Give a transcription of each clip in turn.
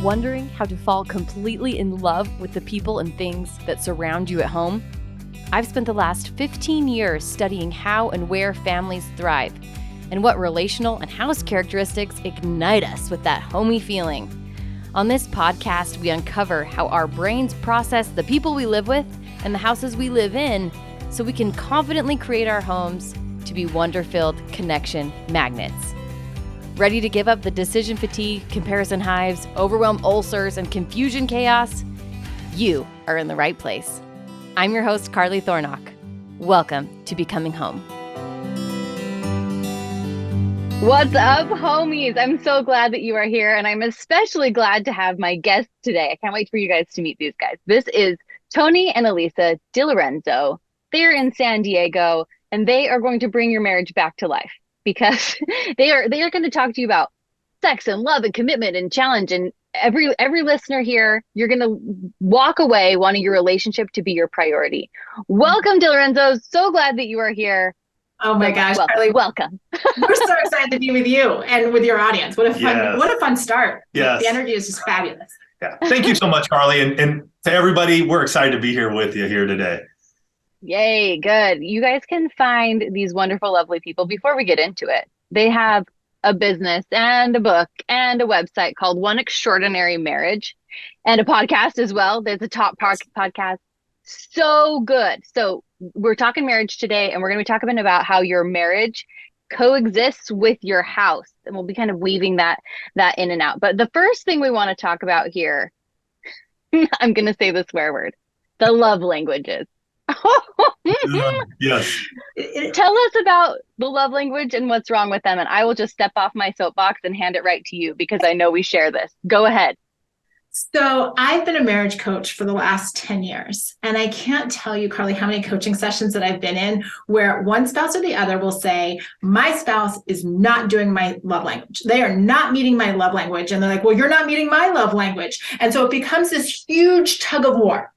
Wondering how to fall completely in love with the people and things that surround you at home? I've spent the last 15 years studying how and where families thrive and what relational and house characteristics ignite us with that homey feeling. On this podcast, we uncover how our brains process the people we live with and the houses we live in so we can confidently create our homes to be wonder-filled connection magnets. Ready to give up the decision fatigue, comparison hives, overwhelmed ulcers, and confusion chaos? You are in the right place. I'm your host, Carly Thornock. Welcome to Becoming Home. What's up, homies? I'm so glad that you are here, and I'm especially glad to have my guest today. I can't wait for you guys to meet these guys. This is Tony and Alisa DiLorenzo. They're in San Diego, and they are going to bring your marriage back to life because they are going to talk to you about sex and love and commitment and challenge. And every listener here, you're going to walk away wanting your relationship to be your priority. Welcome, DiLorenzo. So glad that you are here. Oh my gosh, Carly, welcome. We're so excited to be with you and with your audience. What a fun start. Yes. The energy is just fabulous. Yeah. Thank you so much, Carly. And to everybody, we're excited to be here with you here today. Yay, good. You guys can find these wonderful, lovely people before we get into it. They have a business and a book and a website called One Extraordinary Marriage and a podcast as well. There's a top podcast. So good. So we're talking marriage today, and we're going to be talking about how your marriage coexists with your house. And we'll be kind of weaving that in and out. But the first thing we want to talk about here, I'm going to say the swear word, the love languages. Yes. Tell us about the love language and what's wrong with them. And I will just step off my soapbox and hand it right to you because I know we share this. Go ahead. So I've been a marriage coach for the last 10 years. And I can't tell you, Carly, how many coaching sessions that I've been in where one spouse or the other will say, my spouse is not doing my love language. They are not meeting my love language. And they're like, well, you're not meeting my love language. And so it becomes this huge tug of war.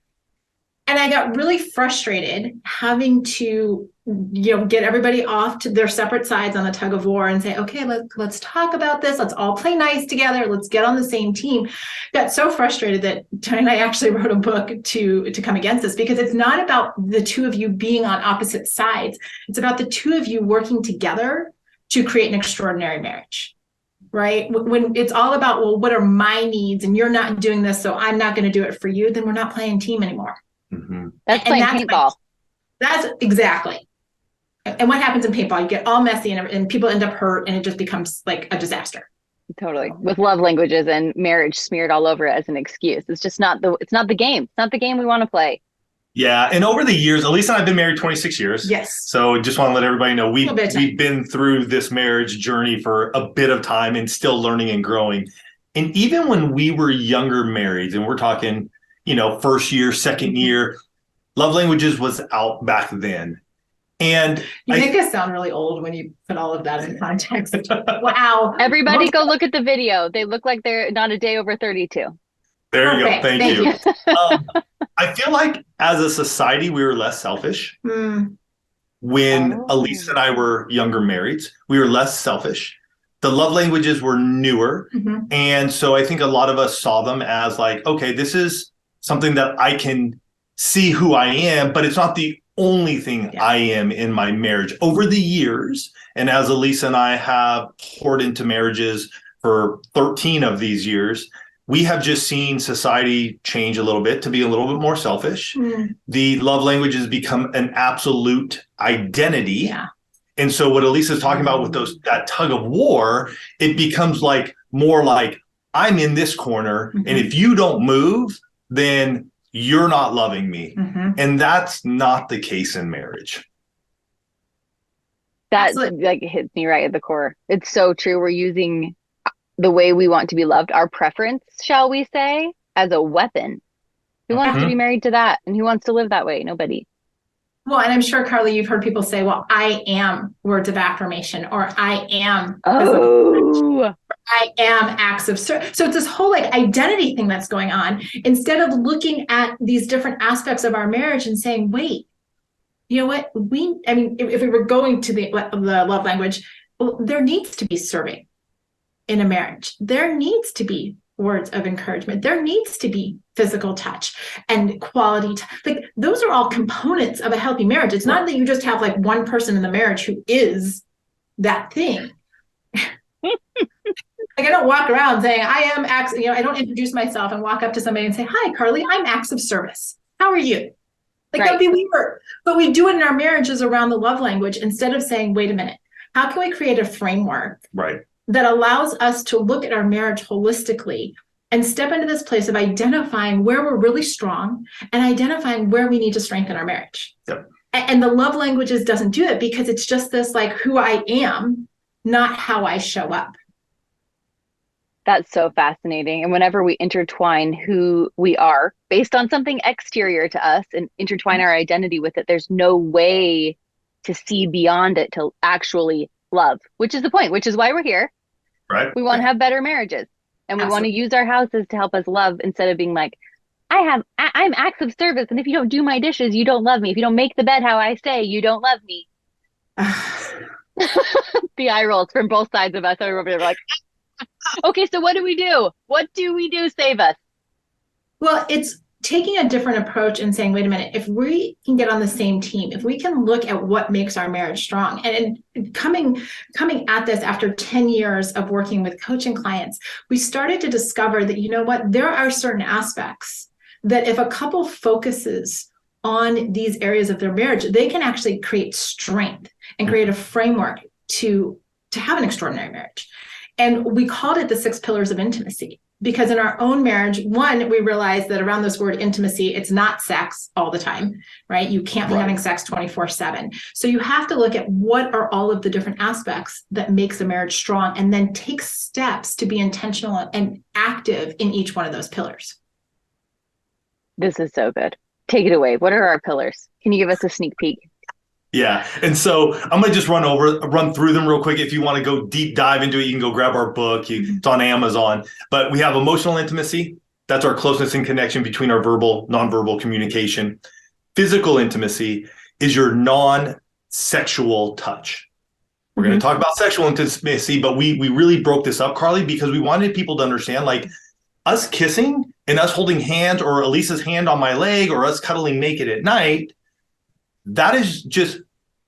And I got really frustrated having to, get everybody off to their separate sides on the tug of war and say, okay, let's talk about this. Let's all play nice together. Let's get on the same team. Got so frustrated that Tony and I actually wrote a book to come against this because it's not about the two of you being on opposite sides. It's about the two of you working together to create an extraordinary marriage. Right? When it's all about, well, what are my needs? And you're not doing this, so I'm not going to do it for you. Then we're not playing team anymore. Mm-hmm. That's playing paintball. That's exactly. And what happens in paintball? You get all messy and people end up hurt and it just becomes like a disaster. Totally. With love languages and marriage smeared all over it as an excuse. It's just not the game. It's not the game we want to play. Yeah. And over the years, Alisa and I have been married 26 years. Yes. So just want to let everybody know we've been through this marriage journey for a bit of time and still learning and growing. And even when we were younger marrieds, and we're talking, first year, second year, love languages was out back then. And you make us sound really old when you put all of that in context. Wow. Everybody go look at the video. They look like they're not a day over 32. There you go. Thank you. I feel like as a society, we were less selfish. When Alisa and I were younger marrieds, we were less selfish. The love languages were newer. Mm-hmm. And so I think a lot of us saw them as like, okay, this is something that I can see who I am, but it's not the only thing I am in my marriage. Over the years, and as Alisa and I have poured into marriages for 13 of these years, we have just seen society change a little bit to be a little bit more selfish. Mm. The love languages become an absolute identity. Yeah. And so what Alisa is talking about with that tug of war, it becomes like more like I'm in this corner, mm-hmm. and if you don't move, then you're not loving me. Mm-hmm. And that's not the case in marriage. That like hits me right at the core. It's so true. We're using the way we want to be loved, our preference, shall we say, as a weapon. Who wants to be married to that? And who wants to live that way? Nobody. Well, and I'm sure, Carly, you've heard people say, well, I am words of affirmation, or I am. I am acts of service. So it's this whole like identity thing that's going on instead of looking at these different aspects of our marriage and saying, wait, you know what? If we were going to the love language, well, there needs to be serving in a marriage. There needs to be words of encouragement. There needs to be physical touch and quality. Like those are all components of a healthy marriage. It's not that you just have like one person in the marriage who is that thing. Like I don't walk around saying I am acts, I don't introduce myself and walk up to somebody and say, "Hi, Carly, I'm acts of service. How are you?" Like that'd be weird. But we do it in our marriages around the love language instead of saying, "Wait a minute, how can we create a framework that allows us to look at our marriage holistically and step into this place of identifying where we're really strong and identifying where we need to strengthen our marriage?" Yep. And the love languages doesn't do it because it's just this like who I am, not how I show up. That's so fascinating. And whenever we intertwine who we are based on something exterior to us and intertwine our identity with it, there's no way to see beyond it to actually love, which is the point, which is why we're here. Right. We want to have better marriages and we want to use our houses to help us love instead of being like, I'm acts of service. And if you don't do my dishes, you don't love me. If you don't make the bed how I say, you don't love me. The eye rolls from both sides of us. Over there, like, okay, so what do we do? What do we do? Save us. Well, it's taking a different approach and saying, wait a minute, if we can get on the same team, if we can look at what makes our marriage strong, and coming at this after 10 years of working with coaching clients, we started to discover that, you know what, there are certain aspects that if a couple focuses on these areas of their marriage, they can actually create strength and create a framework to have an extraordinary marriage. And we called it the 6 pillars of intimacy because in our own marriage, one, we realized that around this word intimacy, it's not sex all the time, right? You can't be having sex 24/7. So you have to look at what are all of the different aspects that makes a marriage strong and then take steps to be intentional and active in each one of those pillars. This is so good. Take it away. What are our pillars? Can you give us a sneak peek? Yeah. And so I'm going to just run through them real quick. If you want to go deep dive into it, you can go grab our book. It's on Amazon. But we have emotional intimacy. That's our closeness and connection between our verbal, nonverbal communication. Physical intimacy is your non-sexual touch. We're going to talk about sexual intimacy, but we really broke this up, Carly, because we wanted people to understand, like, us kissing and us holding hands or Alisa's hand on my leg or us cuddling naked at night, that is just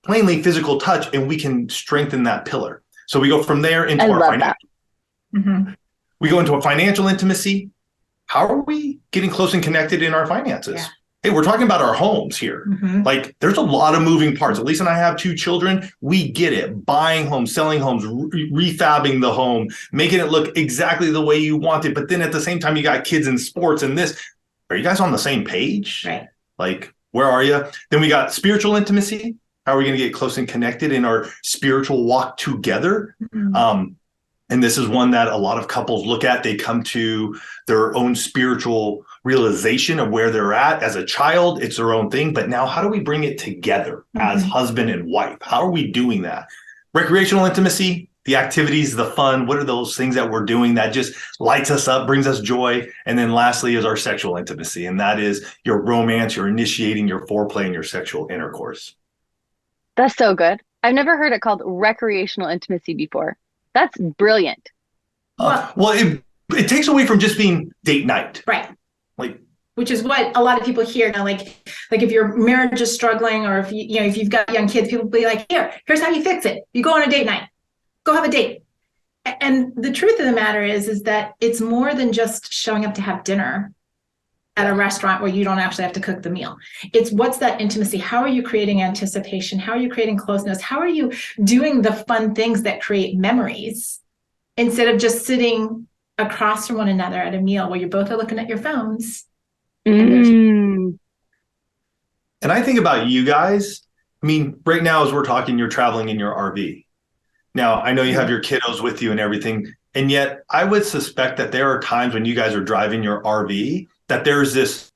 plainly physical touch, and we can strengthen that pillar. So we go from there into our financial. We go into a financial intimacy. How are we getting close and connected in our finances? Yeah. Hey, we're talking about our homes here. Like there's a lot of moving parts. Alisa and I have 2 children. We get it. Buying homes, selling homes, refabbing the home, making it look exactly the way you want it. But then at the same time, you got kids in sports and this. Are you guys on the same page? Right. Like, where are you? Then we got spiritual intimacy. How are we going to get close and connected in our spiritual walk together? And this is one that a lot of couples look at. They come to their own spiritual realization of where they're at. As a child, it's their own thing. But now how do we bring it together as husband and wife? How are we doing that? Recreational intimacy, the activities, the fun. What are those things that we're doing that just lights us up, brings us joy? And then lastly is our sexual intimacy. And that is your romance, your initiating, your foreplay, and your sexual intercourse. That's so good. I've never heard it called recreational intimacy before. That's brilliant. Well, it takes away from just being date night. Right. Like, which is what a lot of people hear now, like if your marriage is struggling or if if you've got young kids, people be like, here's how you fix it. You go on a date night, go have a date. And the truth of the matter is that it's more than just showing up to have dinner at a restaurant where you don't actually have to cook the meal. It's what's that intimacy? How are you creating anticipation? How are you creating closeness? How are you doing the fun things that create memories instead of just sitting across from one another at a meal where you both are looking at your phones? And I think about you guys. I mean, right now as we're talking, you're traveling in your RV. Now, I know you have your kiddos with you and everything. And yet I would suspect that there are times when you guys are driving your RV that there's this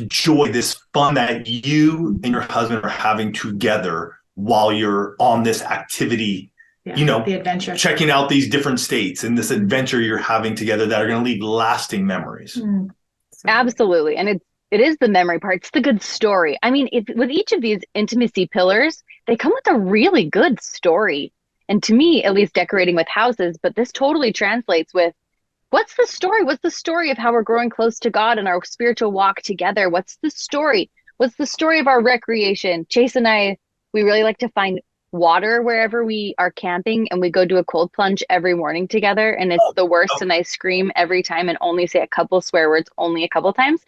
joy, this fun that you and your husband are having together while you're on this activity, the adventure, checking out these different states and this adventure you're having together that are going to leave lasting memories. Absolutely. And it is the memory part. It's the good story. I mean, with each of these intimacy pillars, they come with a really good story. And to me, at least decorating with houses, but this totally translates with What's the story? What's the story of how we're growing close to God and our spiritual walk together? What's the story? What's the story of our recreation? Chase and I, we really like to find water wherever we are camping, and we go do a cold plunge every morning together, and it's the worst, and I scream every time and only say a couple swear words only a couple times,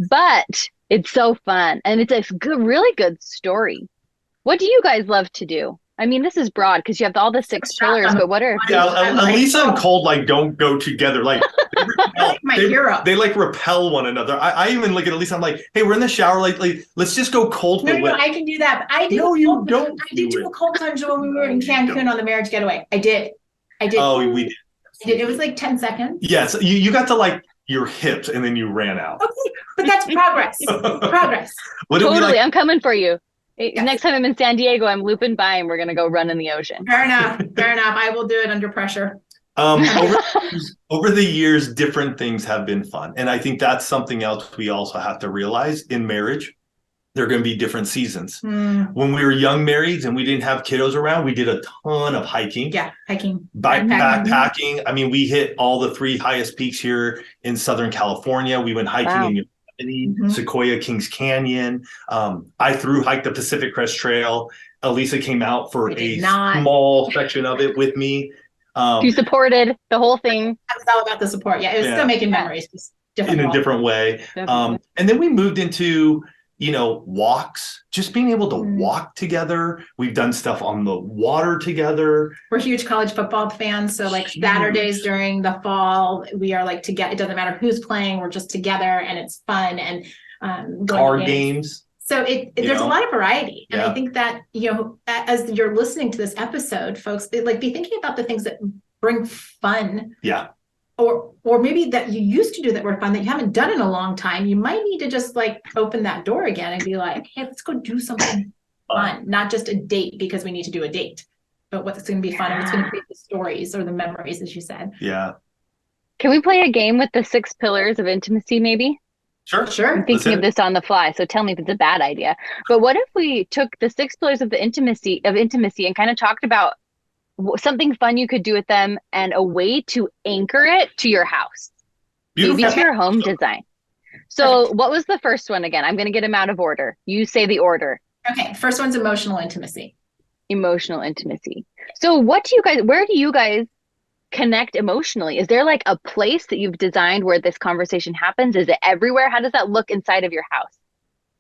but it's so fun and it's a good, really good story. What do you guys love to do? I mean, this is broad because you have all the 6 pillars, but what are... Yeah, Alisa and Cold like don't go together. Like they like repel one another. I even look at Alisa. I'm like, hey, we're in the shower. Like let's just go cold. No, I can do that. But I did. No, you don't. I did do a cold plunge when we were in Cancun on the marriage getaway. I did. Oh, we did. I did. It was like 10 seconds. Yes, you got to like your hips and then you ran out. Okay, but that's progress. Progress. Totally, I'm coming for you. Yes. Next time I'm in San Diego, I'm looping by and we're going to go run in the ocean. Fair enough. Fair enough. I will do it under pressure. Over the years, different things have been fun. And I think that's something else we also have to realize in marriage. There are going to be different seasons. When we were young marrieds and we didn't have kiddos around, we did a ton of hiking. Yeah, hiking. Backpacking. I mean, we hit all the 3 highest peaks here in Southern California. We went hiking in Sequoia, Kings Canyon. I hiked the Pacific Crest Trail. Alisa came out for a small section of it with me. You supported the whole thing. It was all about the support. Yeah, it was still making memories, just different in a different way. And then we moved into, walks, just being able to walk together. We've done stuff on the water together. We're huge college football fans. So like Saturdays during the fall, we are like together. It doesn't matter who's playing. We're just together and it's fun. And card games. So there's a lot of variety. And I think that, as you're listening to this episode, folks, be thinking about the things that bring fun. Yeah. Or maybe that you used to do that were fun that you haven't done in a long time. You might need to just like open that door again and be like, hey, let's go do something fun, not just a date because we need to do a date, but what's going to be fun and what's going to create the stories or the memories, as you said. Yeah. Can we play a game with the 6 pillars of intimacy, maybe? Sure. I'm thinking of this on the fly, so tell me if it's a bad idea. But what if we took the 6 pillars of the intimacy and kind of talked about something fun you could do with them and a way to anchor it to your house, maybe to your home design. So what was the first one again? I'm going to get them out of order. You say the order. Okay. First one's emotional intimacy. Emotional intimacy. So where do you guys connect emotionally? Is there like a place that you've designed where this conversation happens? Is it everywhere? How does that look inside of your house?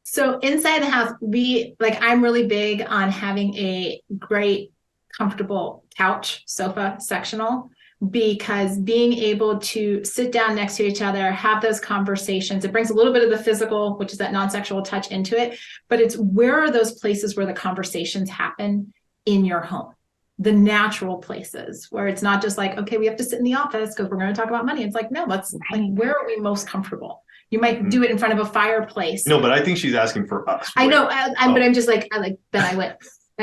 So inside the house, I'm really big on having a great, comfortable couch, sofa, sectional, because being able to sit down next to each other, have those conversations, it brings a little bit of the physical, which is that non-sexual touch into it, but it's where are those places where the conversations happen in your home? The natural places where it's not just like, okay, we have to sit in the office because we're going to talk about money. It's like, no, let's where are we most comfortable? You might do it in front of a fireplace. No, but I think she's asking for us. I know, but I'm just like, I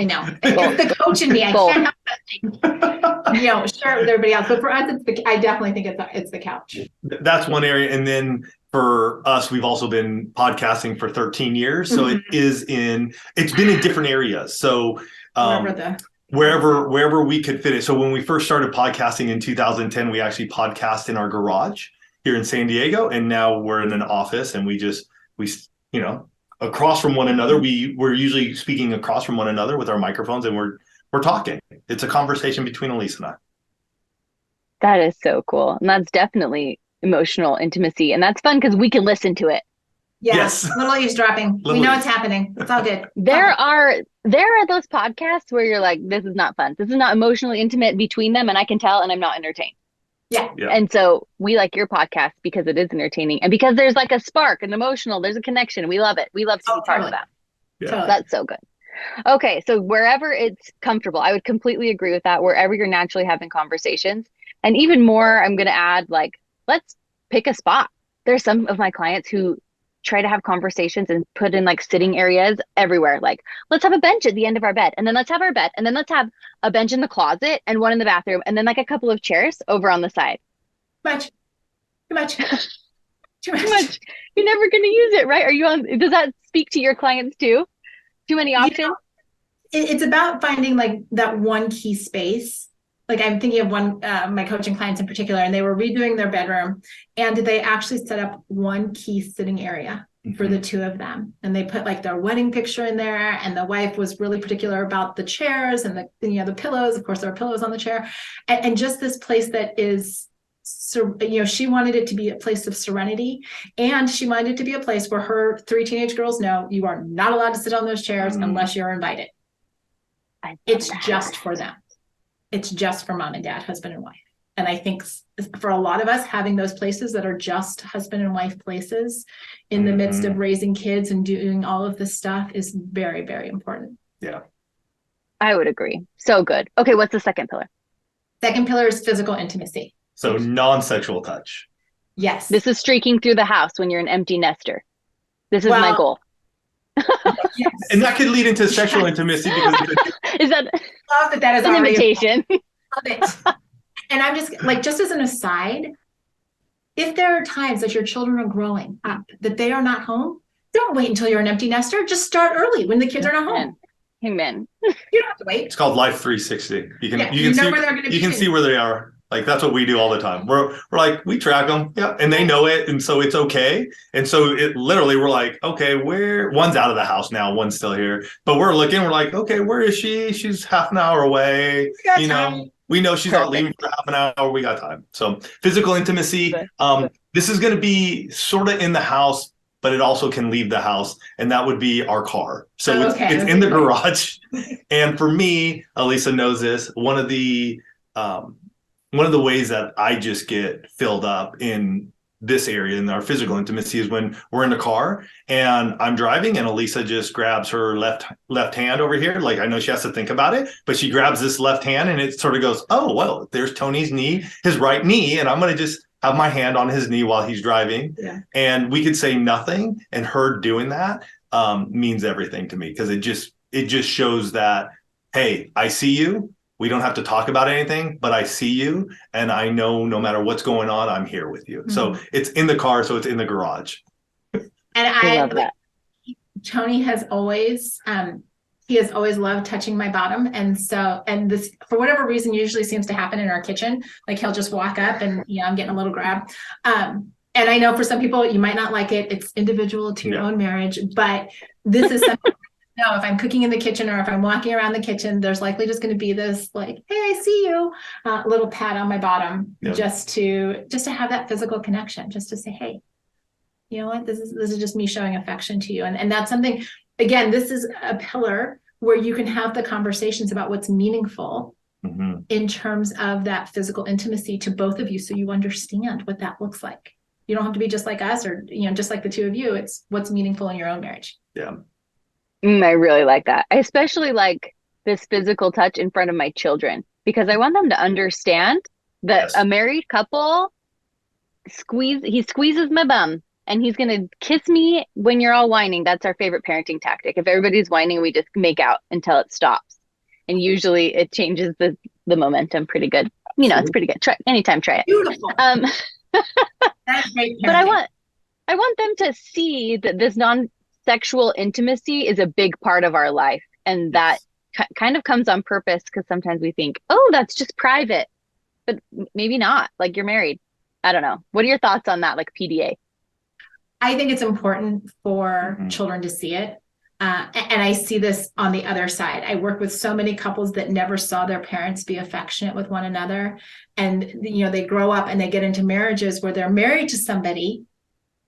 know. It's the coach in me. I can't help that thing. Share it with everybody else. But for us, I definitely think it's the couch. That's one area. And then for us, we've also been podcasting for 13 years. So it's been in different areas. So wherever we could fit it. So when we first started podcasting in 2010, we actually podcast in our garage here in San Diego. And now we're in an office and we across from one another. We're usually speaking across from one another with our microphones and we're talking. It's a conversation between Alisa and I. That is so cool. And that's definitely emotional intimacy. And that's fun because we can listen to it. Yes. Little eavesdropping. We know it's happening. It's all good. There are those podcasts where you're like, this is not fun. This is not emotionally intimate between them. And I can tell and I'm not entertained. Yeah. And so we like your podcast because it is entertaining and because there's like a spark, an emotional, there's a connection. We love it. We love to be part of that. Yeah. So that's so good. Okay. So wherever it's comfortable, I would completely agree with that. Wherever you're naturally having conversations. And even more, I'm going to add let's pick a spot. There's some of my clients who try to have conversations and put in sitting areas everywhere. Let's have a bench at the end of our bed and then let's have our bed and then let's have a bench in the closet and one in the bathroom and then a couple of chairs over on the side. Too much. You're never going to use it, right? Does that speak to your clients too? Too many options? It's about finding that one key space like I'm thinking of one, my coaching clients in particular, and they were redoing their bedroom, and they actually set up one key sitting area for the two of them. And they put like their wedding picture in there, and the wife was really particular about the chairs and the pillows. Of course, there are pillows on the chair, and just this place that is, she wanted it to be a place of serenity, and she wanted it to be a place where her 3 teenage girls know you are not allowed to sit on those chairs unless you're invited. It's just for them. It's just for mom and dad, husband and wife. And I think for a lot of us, having those places that are just husband and wife places in the midst of raising kids and doing all of this stuff is very, very important. Yeah. I would agree. So good. Okay, what's the second pillar? Second pillar is physical intimacy. So non-sexual touch. Yes. This is streaking through the house when you're an empty nester. This is my goal. Yes. And that could lead into sexual intimacy because is that love that is an invitation? Love it. And I'm just as an aside, if there are times that your children are growing up that they are not home, don't wait until you're an empty nester. Just start early when the kids are not home. Amen. You don't have to wait. It's called Life 360. You can see where they are. Like that's what we do all the time. We're like, we track them, yeah, and they know it, and so it's okay. And so it literally, we're like, okay, one's out of the house now, one's still here, but we're looking, we're like, okay, where is she? She's half an hour away. We know she's not leaving for half an hour. We got time. So physical intimacy. This is going to be sort of in the house, but it also can leave the house, and that would be our car. So it's in the garage. And for me, Alisa knows this. One of the ways that I just get filled up in this area in our physical intimacy is when we're in the car and I'm driving and Alisa just grabs her left hand over here. Like I know she has to think about it, but she grabs this left hand and it sort of goes, oh, well, there's Tony's knee, his right knee. And I'm going to just have my hand on his knee while he's driving. Yeah. And we could say nothing. And her doing that means everything to me because it just shows that, hey, I see you. We don't have to talk about anything, but I see you and I know no matter what's going on, I'm here with you. Mm-hmm. So it's in the car. So it's in the garage. And I love that. Tony has always, he has always loved touching my bottom. And this, for whatever reason, usually seems to happen in our kitchen. Like he'll just walk up and, I'm getting a little grab. And I know for some people, you might not like it. It's individual to your own marriage, but this is something. No, if I'm cooking in the kitchen or if I'm walking around the kitchen, there's likely just going to be this like, hey, I see you, little pat on my bottom, just to have that physical connection, just to say, hey, you know what, this is just me showing affection to you. And that's something, again, this is a pillar where you can have the conversations about what's meaningful in terms of that physical intimacy to both of you. So you understand what that looks like. You don't have to be just like us or, just like the two of you. It's what's meaningful in your own marriage. Yeah. I really like that. I especially like this physical touch in front of my children because I want them to understand that a married couple he squeezes my bum and he's going to kiss me when you're all whining. That's our favorite parenting tactic. If everybody's whining, we just make out until it stops. And usually it changes the momentum pretty good. It's pretty good. Try it. Beautiful. That's great parenting. But I want them to see that this non-sexual intimacy is a big part of our life. And that kind of comes on purpose because sometimes we think, oh, that's just private, but maybe not. Like you're married. I don't know. What are your thoughts on that? Like PDA? I think it's important for children to see it. And I see this on the other side. I work with so many couples that never saw their parents be affectionate with one another. And, they grow up and they get into marriages where they're married to somebody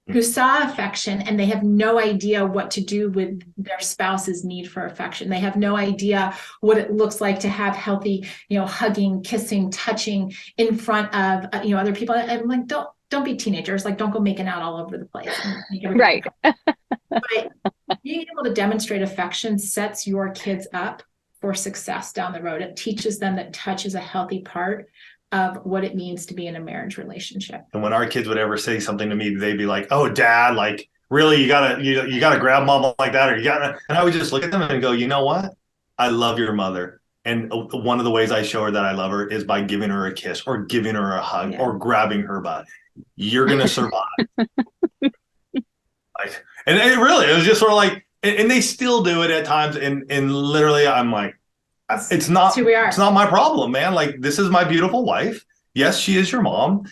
who saw affection and they have no idea what to do with their spouse's need for affection. They have no idea what it looks like to have healthy, hugging, kissing, touching in front of, other people. I'm like, don't be teenagers. Like, don't go making out all over the place. Right. But being able to demonstrate affection sets your kids up for success down the road. It teaches them that touch is a healthy part of what it means to be in a marriage relationship. And when our kids would ever say something to me, they'd be like, "Oh, Dad, like really, you gotta grab Mama like that, or you gotta." And I would just look at them and go, "You know what? I love your mother." And one of the ways I show her that I love her is by giving her a kiss or giving her a hug or grabbing her butt. You're gonna survive. And it was just sort of like, and they still do it at times. And literally, I'm like, It's not who we are. It's not my problem, man. Like, this is my beautiful wife. Yes, she is your mom.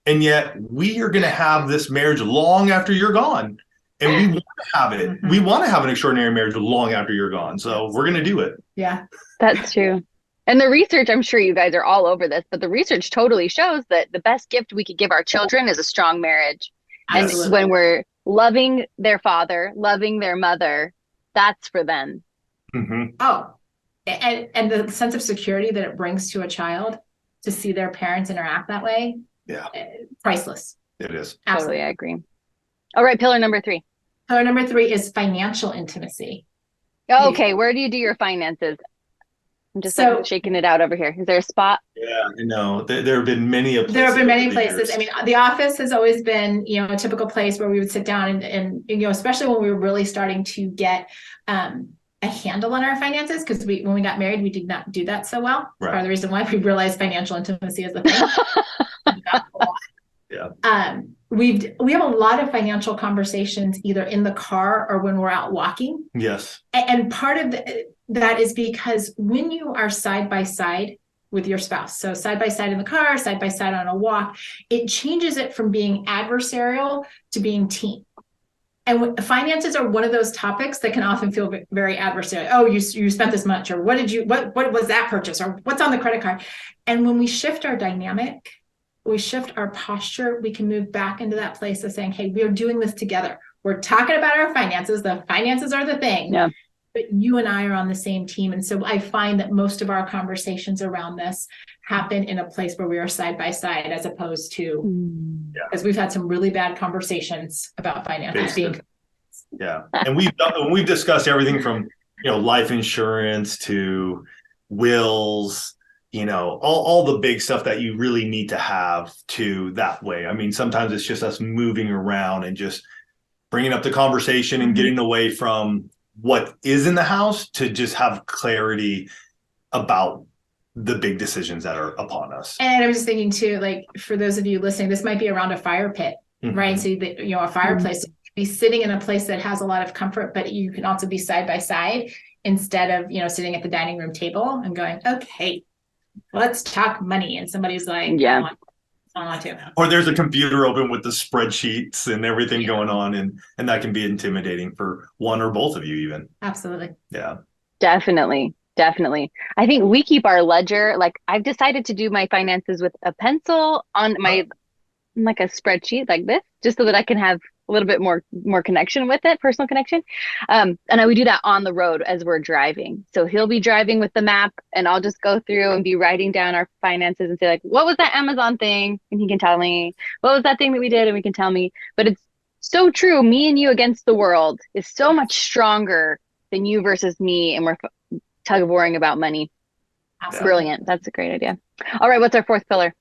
And yet we are going to have this marriage long after you're gone. And we want to have it. We want to have an extraordinary marriage long after you're gone. So we're going to do it. Yeah. That's true. And the research, I'm sure you guys are all over this, but the research totally shows that the best gift we could give our children is a strong marriage. Absolutely. And when we're loving their father, loving their mother, that's for them. Mm-hmm. Oh, and the sense of security that it brings to a child to see their parents interact that way. Yeah. Priceless. It is. Absolutely. Totally, I agree. All right, pillar number 3. Pillar number 3 is financial intimacy. Oh, okay, where do you do your finances? I'm just like shaking it out over here. Is there a spot? Yeah, I know. There have been many places. There have been many places. I mean, the office has always been, a typical place where we would sit down and especially when we were really starting to get a handle on our finances, because when we got married, we did not do that so well. Right. Part of the reason why we realized financial intimacy is a thing. Yeah. We have a lot of financial conversations either in the car or when we're out walking. Yes. And part of that is because when you are side by side with your spouse, so side by side in the car, side by side on a walk, it changes it from being adversarial to being team. And finances are one of those topics that can often feel very adversarial. Oh, you spent this much, or what was that purchase, or what's on the credit card? And when we shift our dynamic, we shift our posture, we can move back into that place of saying, hey, we're doing this together. We're talking about our finances. The finances are the thing. Yeah. But you and I are on the same team. And so I find that most of our conversations around this happen in a place where we are side by side, as opposed to, because we've had some really bad conversations about finances. Yeah. And we've discussed everything from, life insurance to wills, all the big stuff that you really need to have to that way. I mean, sometimes it's just us moving around and just bringing up the conversation and getting away from what is in the house to just have clarity about the big decisions that are upon us. And I was just thinking too, like, for those of you listening, this might be around a fire pit, right? So a fireplace, be sitting in a place that has a lot of comfort, but you can also be side by side instead of, sitting at the dining room table and going, okay, let's talk money. And somebody's like, I don't want to. Or there's a computer open with the spreadsheets and everything going on. And that can be intimidating for one or both of you even. Absolutely. Yeah. Definitely. I think we keep our ledger. Like, I've decided to do my finances with a pencil on my, like a spreadsheet like this, just so that I can have a little bit more connection with it, personal connection. And I would do that on the road as we're driving. So he'll be driving with the map and I'll just go through and be writing down our finances and say, like, what was that Amazon thing? And he can tell me. What was that thing that we did? And we can tell me. But it's so true. Me and you against the world is so much stronger than you versus me. And we're tug of warring about money. Absolutely. Brilliant. That's a great idea. All right. What's our 4th pillar?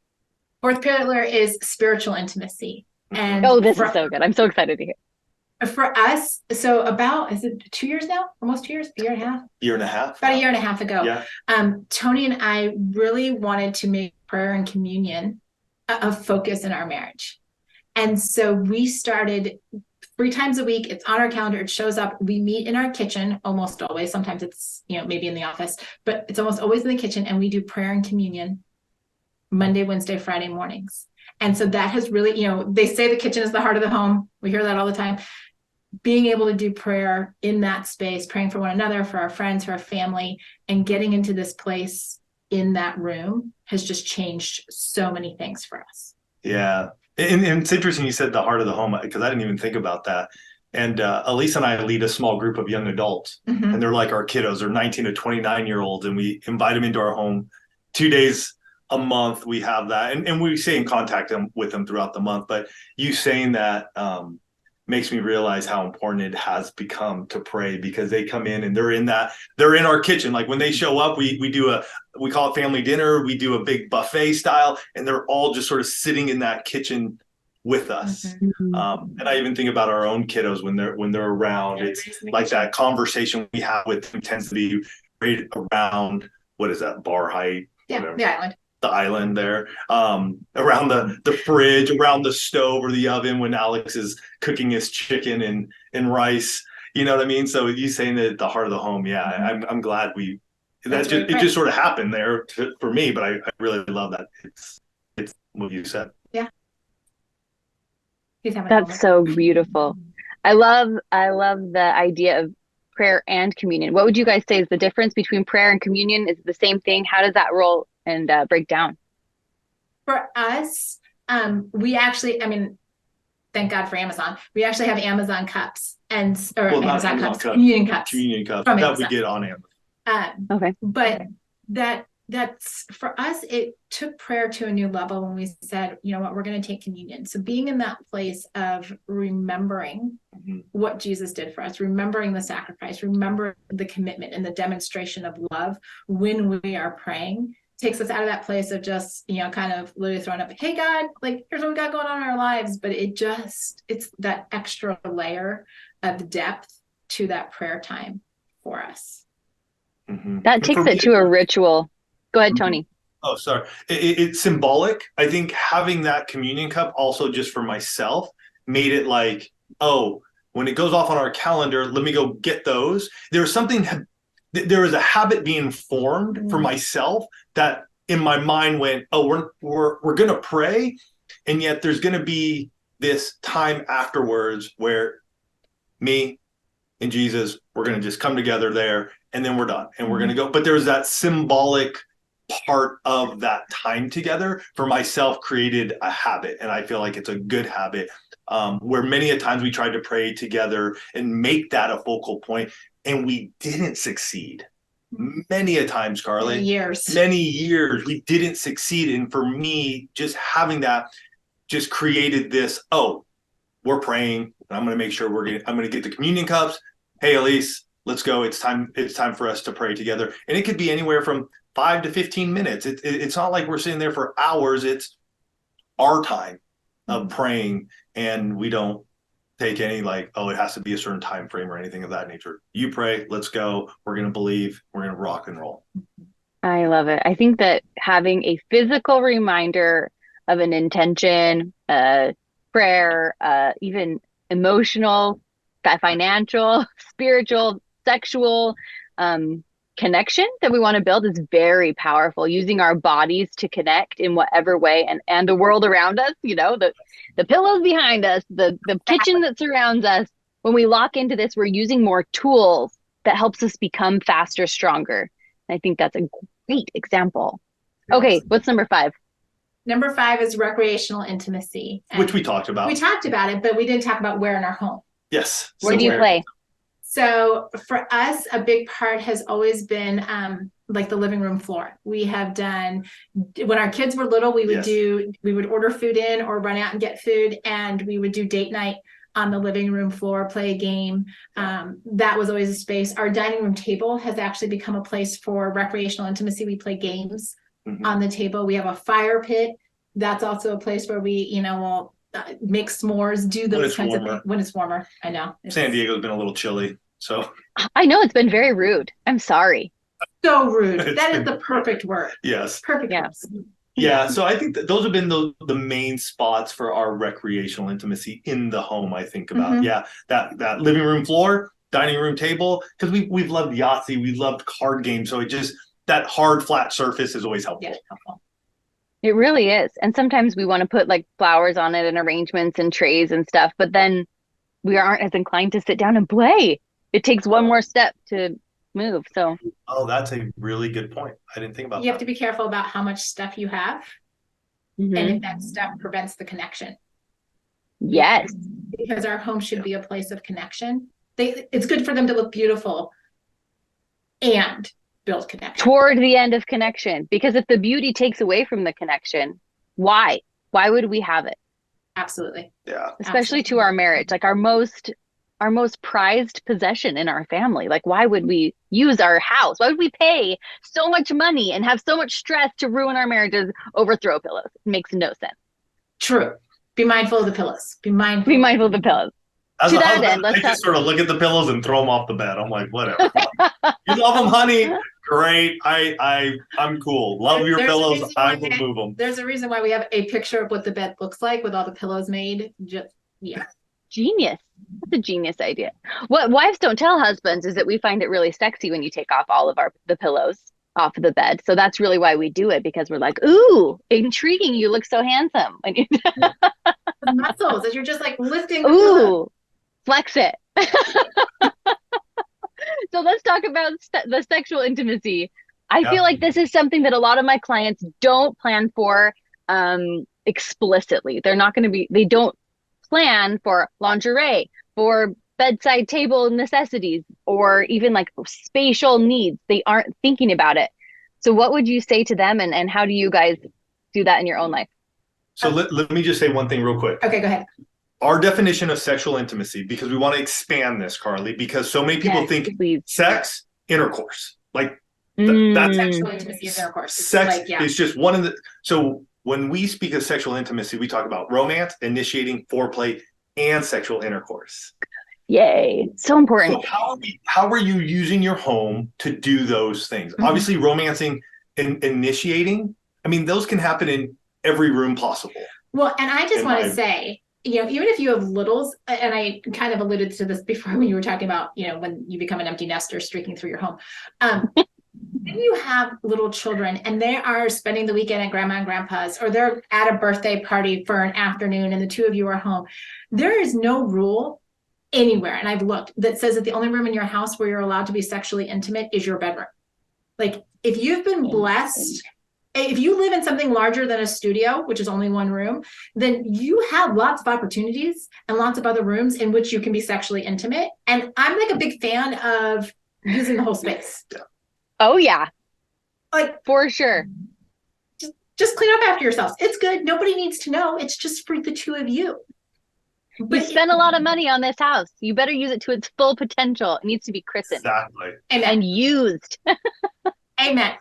4th pillar is spiritual intimacy. And this is so good. I'm so excited to hear. For us, so is it 2 years now? Almost 2 years? A year and a half? Year and a half. About a year and a half ago. Yeah. Tony and I really wanted to make prayer and communion a focus in our marriage. And so we started 3 times a week. It's on our calendar. It shows up. We meet in our kitchen almost always. Sometimes it's, maybe in the office, but it's almost always in the kitchen. And we do prayer and communion Monday, Wednesday, Friday mornings. And so that has really, they say the kitchen is the heart of the home. We hear that all the time. Being able to do prayer in that space, praying for one another, for our friends, for our family, and getting into this place in that room has just changed so many things for us. Yeah. And it's interesting you said the heart of the home, because I didn't even think about that. And Alisa and I lead a small group of young adults, and they're like our kiddos. They're 19 to 29-year-olds, and we invite them into our home 2 days a month. We have that, and we stay in contact with them throughout the month. But you saying that makes me realize how important it has become to pray, because they come in and they're in our kitchen. Like when they show up, we call it family dinner. We do a big buffet style, and they're all just sort of sitting in that kitchen with us. And I even think about our own kiddos when they're around. It's like that conversation we have with them tends to be right around, what is that, bar height? Yeah, whatever. the island. The island there, around the fridge, around the stove or the oven when Alex is cooking his chicken and rice. You know what I mean? So you saying that the heart of the home, I'm glad it just sort of happened there for me, but I really love that. It's what you said. Yeah. That's so beautiful. I love the idea of prayer and communion. What would you guys say is the difference between prayer and communion? Is it the same thing? How does that roll and break down? For us, we actually, thank God for Amazon. We actually have Amazon cups Amazon cups, communion cups. Communion cups that we get on Amazon. Okay. But that's for us, it took prayer to a new level when we said, you know what, we're going to take communion. So being in that place of remembering what Jesus did for us, remembering the sacrifice, remembering the commitment and the demonstration of love when we are praying, takes us out of that place of just, kind of literally throwing up, hey God, like here's what we got going on in our lives. But it's that extra layer of depth to that prayer time for us. That takes it to a ritual. Go ahead, Tony. Oh, sorry. It's symbolic. I think having that communion cup also just for myself made it like, oh, when it goes off on our calendar, let me go get those. There was a habit being formed for myself that in my mind went, oh, we're going to pray. And yet there's going to be this time afterwards where me and Jesus, we're going to just come together there and then we're done and we're going to go. But there's that symbolic part of that time together for myself created a habit. And I feel like it's a good habit where many a times we tried to pray together and make that a focal point and we didn't succeed. Many a times, Carly. Many years we didn't succeed. And for me, just having that just created this, oh, we're praying. I'm going to make sure I'm going to get the communion cups. Hey, Elise, let's go. It's time for us to pray together. And it could be anywhere from 5 to 15 minutes. It's not like we're sitting there for hours. It's our time of praying, and we don't take any like, oh, it has to be a certain time frame or anything of that nature. You pray, let's go. We're going to believe. We're going to rock and roll. I love it. I think that having a physical reminder of an intention, prayer, even emotional, financial, spiritual, sexual connection that we want to build is very powerful. Using our bodies to connect in whatever way, and the world around us, the pillows behind us, the kitchen that surrounds us. When we lock into this, we're using more tools that helps us become faster, stronger. And I think that's a great example. Okay, what's number 5? Number 5 is recreational intimacy. Which we talked about. We talked about it, but we didn't talk about where in our home. Yes. Where do you play? So for us, a big part has always been like the living room floor. We have done, when our kids were little, we would order food in or run out and get food, and we would do date night on the living room floor, play a game. That was always a space. Our dining room table has actually become a place for recreational intimacy. We play games on the table. We have a fire pit. That's also a place where we, will make s'mores, do those kinds of things when it's warmer. I know. San Diego's been a little chilly, so. I know it's been very rude. I'm sorry. So rude. That is the perfect word. Yes. Perfect. Yeah. Yeah. So I think that those have been the main spots for our recreational intimacy in the home. I think about, that living room floor, dining room table, because we've loved Yahtzee, we loved card games. So that hard, flat surface is always helpful. Yeah, helpful. It really is. And sometimes we want to put like flowers on it and arrangements and trays and stuff, but then we aren't as inclined to sit down and play. It takes one more step to move. So. Oh, that's a really good point. I didn't think about that. You have to be careful about how much stuff you have and if that stuff prevents the connection. Yes. Because our home should be a place of connection. It's good for them to look beautiful and build connection. Toward the end of connection. Because if the beauty takes away from the connection, why? Why would we have it? Absolutely. Yeah. Especially to our marriage, like our most prized possession in our family. Like, why would we use our house? Why would we pay so much money and have so much stress to ruin our marriages over throw pillows? It makes no sense. True. Be mindful of the pillows. Be mindful of the pillows. As a husband, I just sort of look at the pillows and throw them off the bed. I'm like, whatever. You love them, honey. Great. I'm cool. Love your pillows. I will move them. There's a reason why we have a picture of what the bed looks like with all the pillows made. Genius. That's a genius idea. What wives don't tell husbands is that we find it really sexy when you take off all of the pillows off of the bed. So that's really why we do it, because we're like, ooh, intriguing. You look so handsome. The muscles as you're just like lifting. Ooh, flex it. So let's talk about the sexual intimacy. I feel like this is something that a lot of my clients don't plan for explicitly. They don't plan for lingerie, for bedside table necessities, or even like spatial needs. They aren't thinking about it. So what would you say to them, and how do you guys do that in your own life? So let me just say one thing real quick. Okay, go ahead. Our definition of sexual intimacy, because we want to expand this, Carly, because so many people think sex, intercourse. Like that's sexual intimacy is intercourse. Sex is just one of the. So when we speak of sexual intimacy, we talk about romance, initiating, foreplay, and sexual intercourse. Yay. So important. So how are you using your home to do those things? Mm-hmm. Obviously, romancing and initiating, I mean, those can happen in every room possible. Well, and I just want to say, even if you have littles, and I kind of alluded to this before when you were talking about, when you become an empty nester streaking through your home. When you have little children and they are spending the weekend at grandma and grandpa's, or they're at a birthday party for an afternoon and the two of you are home, there is no rule anywhere, and I've looked, that says that the only room in your house where you're allowed to be sexually intimate is your bedroom. Like, if you've been blessed, if you live in something larger than a studio, which is only one room, then you have lots of opportunities and lots of other rooms in which you can be sexually intimate. And I'm like a big fan of using the whole space. Oh yeah, like for sure. Just clean up after yourselves. It's good. Nobody needs to know. It's just for the two of you. But you spend a lot of money on this house. You better use it to its full potential. It needs to be christened. Exactly. And used. Amen.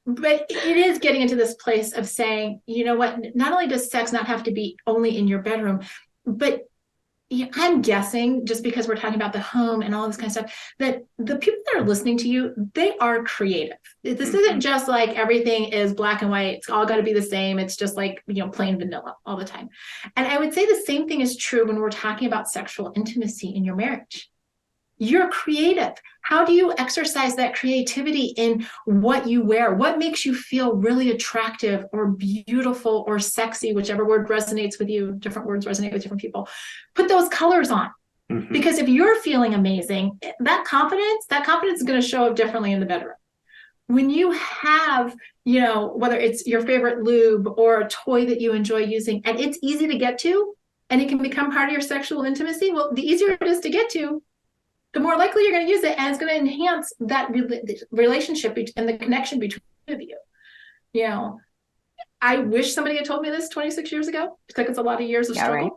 But it is getting into this place of saying, you know what, not only does sex not have to be only in your bedroom, but I'm guessing, just because we're talking about the home and all this kind of stuff, that the people that are listening to you, they are creative. This isn't just like everything is black and white. It's all got to be the same. It's just like, plain vanilla all the time. And I would say the same thing is true when we're talking about sexual intimacy in your marriage. You're creative. How do you exercise that creativity in what you wear? What makes you feel really attractive or beautiful or sexy, whichever word resonates with you? Different words resonate with different people. Put those colors on. Mm-hmm. Because if you're feeling amazing, that confidence is going to show up differently in the bedroom. When you have, whether it's your favorite lube or a toy that you enjoy using, and it's easy to get to, and it can become part of your sexual intimacy, well, the easier it is to get to, the more likely you're going to use it, and it's going to enhance that relationship and the connection between the two of you. I wish somebody had told me this 26 years ago. It took us a lot of years of struggle, right?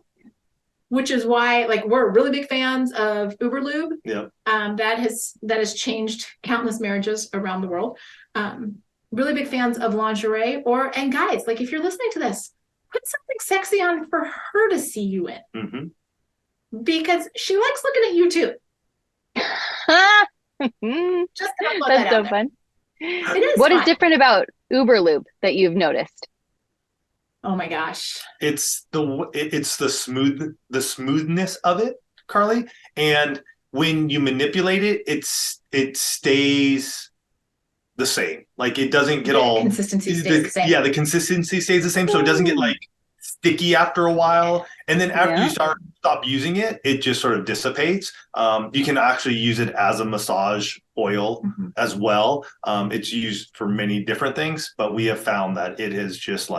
Which is why, we're really big fans of Uber Lube. Yeah. That has changed countless marriages around the world. Really big fans of lingerie, and guys, if you're listening to this, put something sexy on for her to see you in, because she likes looking at you too. Just that's so fun. What is different about Uber Lube that you've noticed? Oh my gosh, it's the smoothness of it, Carly, and when you manipulate it, it stays the same. It doesn't get all consistency stays the same. Yeah, the consistency stays the same, so it doesn't get sticky after a while, and then after you stop using it, it just sort of dissipates. You can actually use it as a massage oil as well. It's used for many different things, but we have found that it is just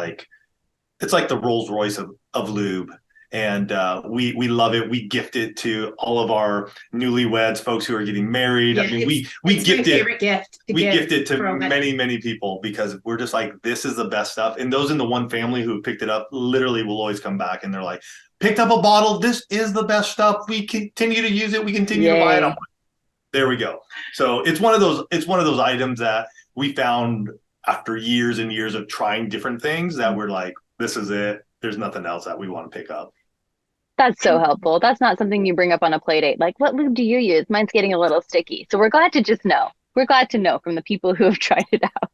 it's like the Rolls Royce of lube, and we love it. We gift it to all of our newlyweds, folks who are getting married. Yeah, I mean, we gift it. Gift we gift it to many people, because we're just this is the best stuff. And those in the one family who picked it up literally will always come back and they're like, picked up a bottle. This is the best stuff. We continue to use it. We continue to buy it. There we go. So it's one of those items that we found after years and years of trying different things that we're like, this is it. There's nothing else that we want to pick up. That's so helpful. That's not something you bring up on a play date. What lube do you use? Mine's getting a little sticky. So we're glad to just know. We're glad to know from the people who have tried it out.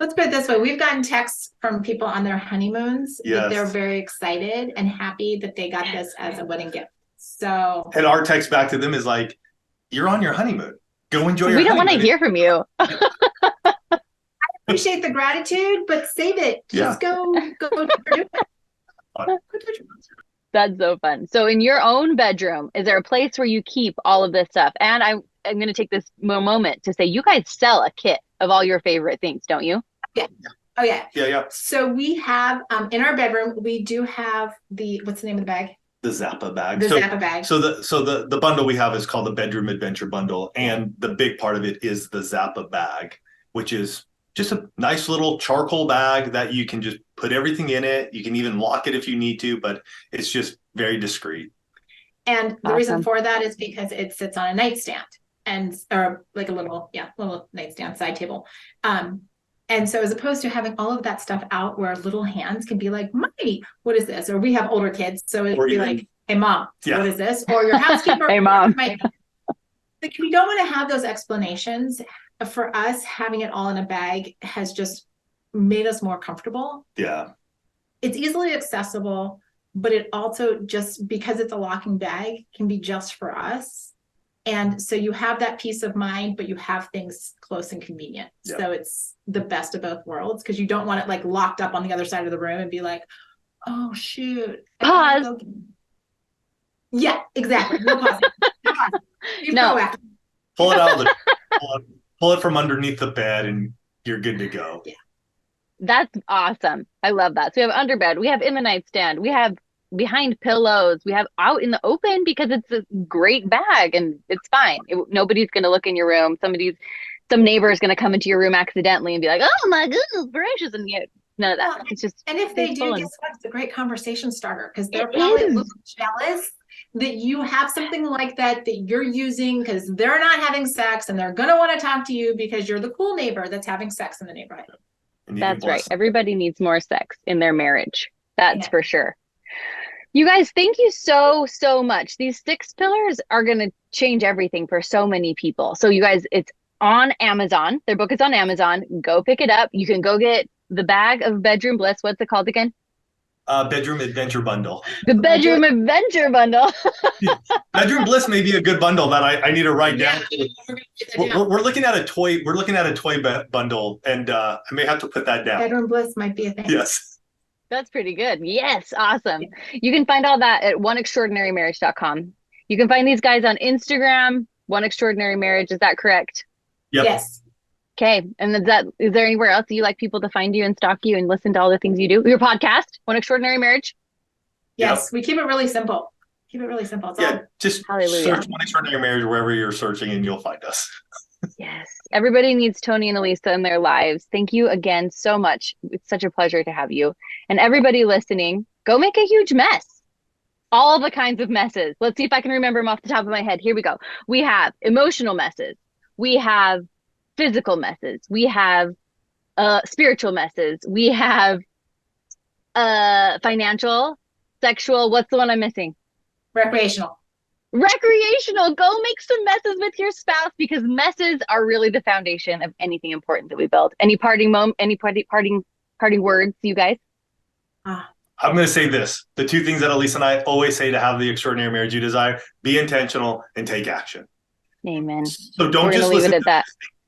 Let's put it this way. We've gotten texts from people on their honeymoons that they're very excited and happy that they got this as a wedding gift. So, and our text back to them is you're on your honeymoon. Go enjoy your We don't want to hear from you. Appreciate the gratitude, but save it. Just go do it. That's so fun. So in your own bedroom, is there a place where you keep all of this stuff? And I'm going to take this moment to say you guys sell a kit of all your favorite things, don't you? Yeah. Oh yeah. Yeah. So we have in our bedroom, we do have what's the name of the bag? The Zappa bag. Zappa bag. So the bundle we have is called the Bedroom Adventure Bundle, and the big part of it is the Zappa bag, which is just a nice little charcoal bag that you can just put everything in it. You can even lock it if you need to, but it's just very discreet. And the reason for that is because it sits on a nightstand or like a little nightstand side table. And so as opposed to having all of that stuff out where little hands can be like, Mommy, what is this? Or we have older kids. So it'd be like, hey, Mom, what is this? Or your housekeeper. Hey, Mom. Like, we don't want to have those explanations. For us, having it all in a bag has just made us more comfortable. Yeah. It's easily accessible, but it also, just because it's a locking bag, can be just for us. And so you have that peace of mind, but you have things close and convenient. Yep. So it's the best of both worlds, because you don't want it like locked up on the other side of the room and be like, oh shoot. Pause. Yeah, exactly. No pausing. No. Pull it out of pull it from underneath the bed and you're good to go. Yeah. That's awesome. I love that. So we have underbed, we have in the nightstand, we have behind pillows, we have out in the open, because it's a great bag and it's fine. Nobody's going to look in your room. Some neighbor is going to come into your room accidentally and be like, oh my goodness gracious. And yet none of that. It's just, and if they do, guess what? It's a great conversation starter, because they're probably a little jealous that you have something like that you're using, because they're not having sex and they're going to want to talk to you because you're the cool neighbor that's having sex in the neighborhood. That's right. Everybody needs more sex in their marriage. That's for sure. You guys, thank you so much. These 6 pillars are going to change everything for so many people. So you guys, it's on Amazon. Their book is on Amazon. Go pick it up. You can go get the bag of Bedroom Bliss. What's it called again? Bedroom Adventure Bundle. The Bedroom Adventure Bundle. Bedroom Bliss may be a good bundle that I need to write down. We're looking at a toy. We're looking at a toy bundle, and I may have to put that down. Bedroom Bliss might be a thing. Yes. That's pretty good. Yes. Awesome. You can find all that at oneextraordinarymarriage.com. You can find these guys on Instagram, One Extraordinary Marriage. Is that correct? Yep. Yes. Okay. And is there anywhere else that you like people to find you and stalk you and listen to all the things you do? Your podcast, One Extraordinary Marriage? Yes. We keep it really simple. Just search One Extraordinary Marriage wherever you're searching and you'll find us. Yes. Everybody needs Tony and Alisa in their lives. Thank you again so much. It's such a pleasure to have you. And everybody listening, go make a huge mess. All the kinds of messes. Let's see if I can remember them off the top of my head. Here we go. We have emotional messes. We have physical messes. We have spiritual messes. We have financial, sexual. What's the one I'm missing? Recreational. Go make some messes with your spouse, because messes are really the foundation of anything important that we build. Any parting words, you guys? I'm going to say this. The 2 things that Alisa and I always say to have the extraordinary marriage you desire: be intentional and take action. Amen. So don't just leave it at that.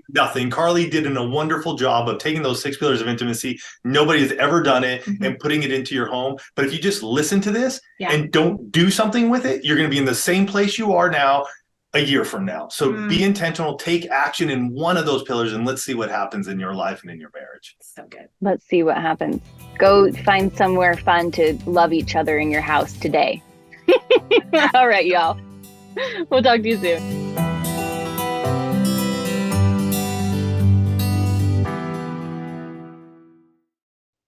Nothing. Carly did a wonderful job of taking those 6 pillars of intimacy. Nobody has ever done it, and putting it into your home. But if you just listen to this and don't do something with it, you're going to be in the same place you are now a year from now. So be intentional, take action in one of those pillars, and let's see what happens in your life and in your marriage. So good. Let's see what happens. Go find somewhere fun to love each other in your house today. All right, y'all. We'll talk to you soon.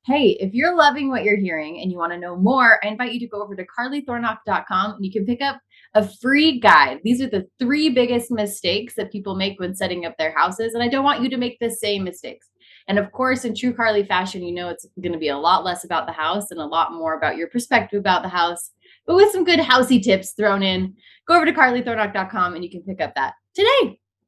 Hey, if you're loving what you're hearing and you want to know more, I invite you to go over to carlythornock.com and you can pick up a free guide. These are the 3 biggest mistakes that people make when setting up their houses. And I don't want you to make the same mistakes. And of course, in true Carly fashion, you know, it's going to be a lot less about the house and a lot more about your perspective about the house, but with some good housey tips thrown in. Go over to carlythornock.com and you can pick up that today.